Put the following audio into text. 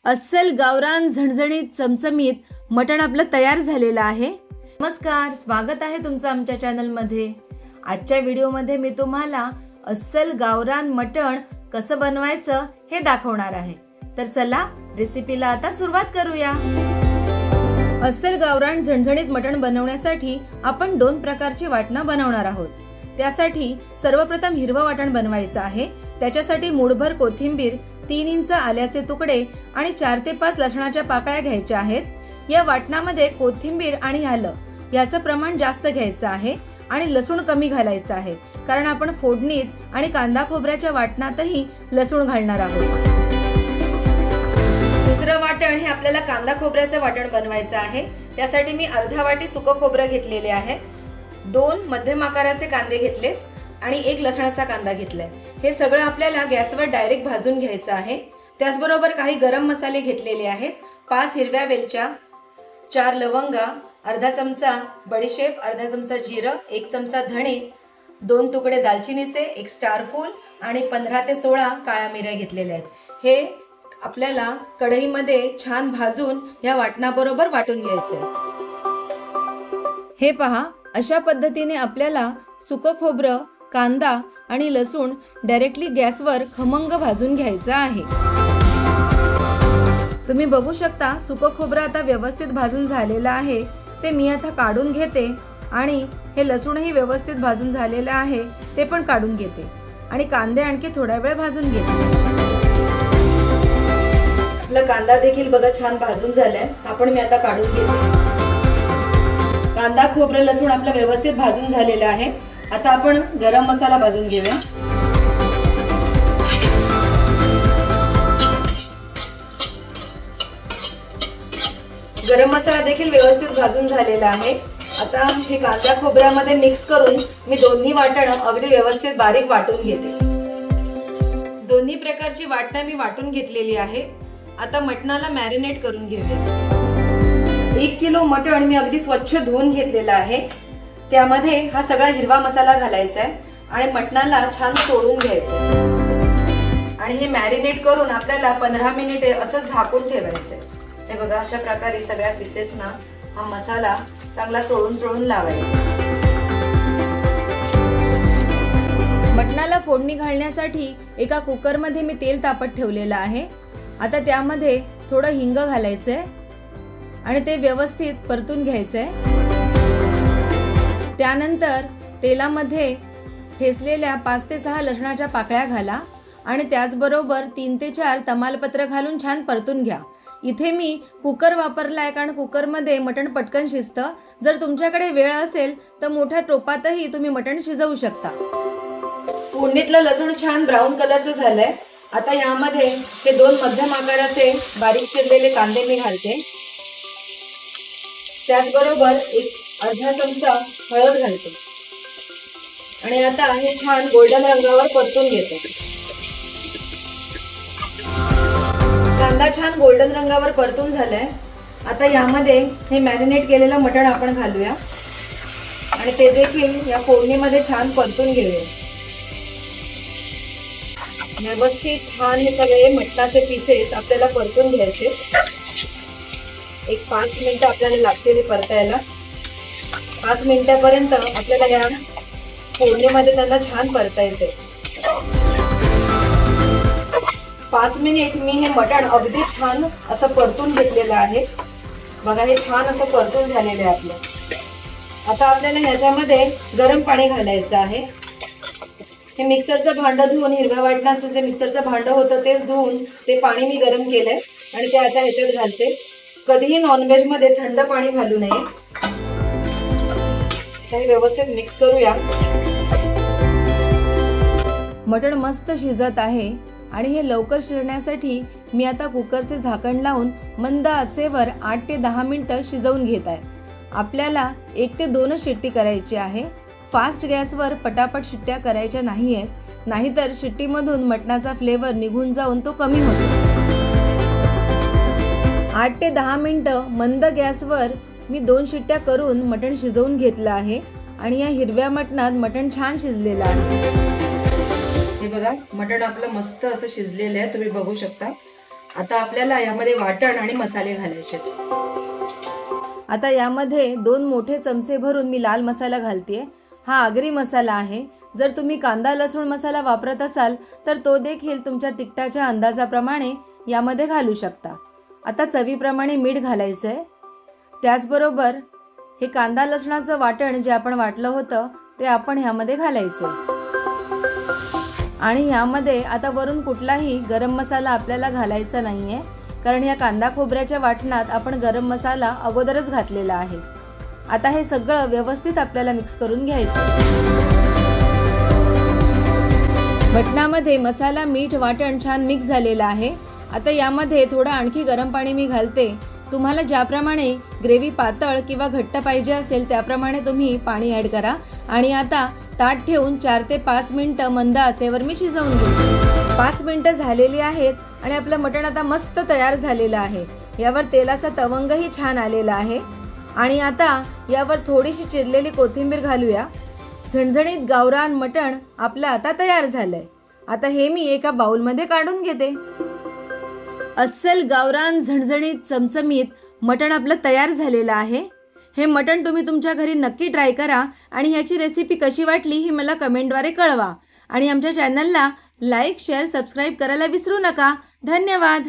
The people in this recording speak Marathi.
अस्सल गावरान झणझणीत चमचमीत मटण आपलं तयार झालेलं आहे। नमस्कार, स्वागत आहे तुमचं आमच्या चॅनलमध्ये। आजच्या व्हिडिओमध्ये मी तुम्हाला अस्सल गावरान मटण कसं बनवायचं हे दाखवणार आहे। तर चला रेसिपीला आता सुरुवात करूया। अस्सल गावरान झणझणीत मटण बनवण्यासाठी आपण दोन प्रकारची वाटणं बनवणार आहोत। त्यासाठी सर्वप्रथम हिरवं वाटण बनवायचं आहे। त्याच्यासाठी मूठभर कोथिंबीर, 3 इंच आल्याचे तुकडे आणि 4 ते 5 लसणाच्या पाकळ्या घ्यायच्या आहेत। या वाटणामध्ये कोथिंबीर आणि आलं याचं प्रमाण जास्त घ्यायचं आहे आणि लसूण कमी घालायचं आहे, कारण आपण फोडणीत आणि कांदा खोबऱ्याच्या वाटणातही लसूण घालणार आहोत। दुसरं वाटण हे आपल्याला कांदा खोबऱ्याचं वाटण बनवायचं आहे। त्यासाठी मी अर्धा वाटी सुकं खोबरं घेतलेले आहे, 2 मध्यम आकाराचे कांदे घेतलेत आणि 1 लसणाचा कांदा घेतलाय। हे सगळं आपल्याला गॅसवर डायरेक्ट भाजून घ्यायचं आहे। त्याचबरोबर काही गरम मसाले घेतलेले आहेत, 5 हिरव्या वेलच्या, 4 लवंगा, अर्धा चमचा बडीशेप, अर्धा चमचा जिरं, 1 चमचा धणे, 2 तुकडे दालचिनीचे, 1 स्टार फूल आणि 15 ते 16 काळ्या मिऱ्या घेतलेल्या आहेत। हे आपल्याला कढईमध्ये छान भाजून या वाटणाबरोबर वाटून घ्यायचं। हे पहा, अशा पद्धतीने आपल्याला सुकं खोबरं, कांदा आणि लसूण डायरेक्टली गॅसवर खमंग भाजून घ्यायचं आहे। तुम्ही बघू शकता सुकं खोबरं आता व्यवस्थित भाजून झालेलं आहे। ते मी आता काढून घेते आणि हे लसूणही व्यवस्थित भाजून झालेलं आहे, ते पण काढून घेते आणि कांदे आणखी थोडा वेळ भाजून घेते। आपला कांदा देखील बघा छान भाजून झालाय, आपण मी आता काढून घेते। कांदा, खोबरं, लसूण आपलं व्यवस्थित भाजून झालेलं आहे। आता आपण गरम मसाला भाजून घेऊया। गरम मसाला देखील व्यवस्थित भाजून झालेला आहे। आता हे कांदा खोबऱ्यामध्ये मिक्स करून मी दोन्ही वाटणं अगदी व्यवस्थित बारीक वाटून घेते। दोन्ही प्रकारची वाटणं मी वाटून घेतलेली आहे। आता मटणाला मॅरिनेट करून घेऊया। 1 किलो मटण मी अगदी स्वच्छ धुवून घेतलेलं आहे। त्यामध्ये हा सगळा हिरवा मसाला घालायचा आहे आणि मटणाला छान चोळून घ्यायचं आणि हे मॅरिनेट करून आपल्याला 15 मिनिटे असं झाकून ठेवायचं। हे बघा, अशा प्रकारे सगळ्या पीसेसना हा मसाला चांगला चोळून लावायचा। मटणाला फोडणी घालण्यासाठी एका कुकरमध्ये मी तेल तापत ठेवलेलं आहे। आता त्यामध्ये थोडं हिंग घालायचंय आणि ते व्यवस्थित परतून घ्यायचंय। त्यानंतर तेलामध्ये ठेचलेल्या 5 ते 6 लसणाच्या पाकळ्या घाला आणि त्याचबरोबर 3 ते 4 तमालपत्र घालून छान परतून घ्या। इथे मी कुकर वापरलाय, कारण कुकरमध्ये मटण पटकन शिजतं। जर तुमच्याकडे वेळ असेल तर मोठ्या टोपातही तुम्ही मटण शिजवू शकता। फोडणीतलं लसूण छान ब्राऊन कलरचं झालंय। आता यामध्ये हे 2 मध्यम आकाराचे बारीक चिरलेले कांदे मी घालते। त्याचबरोबर 1 अर्धा चमचा हळद घालते आणि आता हे छान गोल्डन रंगावर परतून घेते। कांदा छान गोल्डन रंगावर परतून झालाय। आता यामध्ये हे मॅरिनेट केलेलं मटण आपण घालूया आणि ते देखील या फोडणीमध्ये छान परतून घेऊया। व्यवस्थित छान हे सगळे मटणाचे पीसेस आपल्याला परतून घ्यायचे। एक 5 मिनिटं आपल्याला लागतील हे परतायला। 5 मिनिटापर्यंत आपल्याला या फोडणीमध्ये त्यांना छान परतायचे। 5 मिनिट मी हे मटण अगदी छान असं परतून घेतलेलं आहे। बघा, हे छान असं परतून झालेलं आहे आपलं। आता आपल्याला ह्याच्यामध्ये गरम पाणी घालायचं आहे। हे मिक्सरचं भांडं धुवून, हिरव्या वाटणाचं जे मिक्सरचं भांडं होतं तेच धुवून ते पाणी मी गरम केलंय आणि ते आता ह्याच्यात घालते। कधीही नॉनव्हेज मध्ये थंड पाणी घालू नये। हे व्यवस्थित मिक्स करूया। मटण मस्त शिजत आहे आणि हे लवकर शिजण्यासाठी मी आता कुकरचे झाकण लावून मंद आचेवर 8 ते 10 मिनिटं शिजवून घेत आहे। आपल्याला 1 ते 2 शिट्टी करायची आहे। फास्ट गॅसवर पटापट शिट्ट्या करायच्या नाहीयेत, नाहीतर शिट्टीमधून मटणाचा फ्लेवर निघून जाऊन तो कमी होतो। 8 ते 10 मिनिटं मंद गॅसवर मी 2 शिट्ट्या करून मटण शिजवून घेतलं आहे आणि या हिरव्या मटणात मटण छान शिजलेलं आहे। हे बघा, मटण आपलं मस्त असं शिजलेलं आहे, तुम्ही बघू शकता। आता आपल्याला यामध्ये वाटण आणि मसाले घालायचे। आता यामध्ये 2 मोठे चमचे भरून मी लाल मसाला घालतेय। हा आगरी मसाला आहे। जर तुम्ही कांदा लसूण मसाला वापरत असाल तर तो देखील तुमच्या तिखटाच्या अंदाजाप्रमाणे यामध्ये घालू शकता। आता चवीप्रमाणे मीठ घालायचं आहे। त्याचबरोबर हे कांदा लसणाचं वाटण जे आपण वाटलं होतं ते आपण ह्यामध्ये घालायचं आणि ह्यामध्ये आता वरून कुठलाही गरम मसाला आपल्याला घालायचा नाहीये, कारण या कांदा खोबऱ्याच्या वाटणात आपण गरम मसाला अगोदरच घातलेला आहे। आता हे सगळं व्यवस्थित आपल्याला मिक्स करून घ्यायचं। मटणामध्ये मसाला मीठ वाटण छान मिक्स झालेलं आहे। आता यामध्ये थोडं आणखी गरम पाणी मी घालते। तुम्हाला ज्याप्रमाणे ग्रेव्ही पातळ किंवा घट्ट पाहिजे असेल त्याप्रमाणे तुम्ही पाणी ॲड करा आणि आता ताट ठेवून 4 ते 5 मिनिटं मंद आचेवर मी शिजवून घेते। 5 मिनिटं झालेली आहेत आणि आपलं मटण आता मस्त तयार झालेलं आहे। यावर तेलाचा तवंगही छान आलेला आहे आणि आता यावर थोडीशी चिरलेली कोथिंबीर घालूया। झणझणीत गावरान मटण आपलं आता तयार झालंय। आता हे मी एका बाउलमध्ये काढून घेते। अस्सल गावरान झणझणीत चमचमीत मटण आपलं तयार झालेलं आहे। हे मटण तुम्ही तुमच्या घरी नक्की ट्राय करा आणि ह्याची रेसिपी कशी वाटली ही मला कमेंटद्वारे कळवा आणि आमच्या चॅनलला लाईक शेअर सबस्क्राईब करायला विसरू नका। धन्यवाद।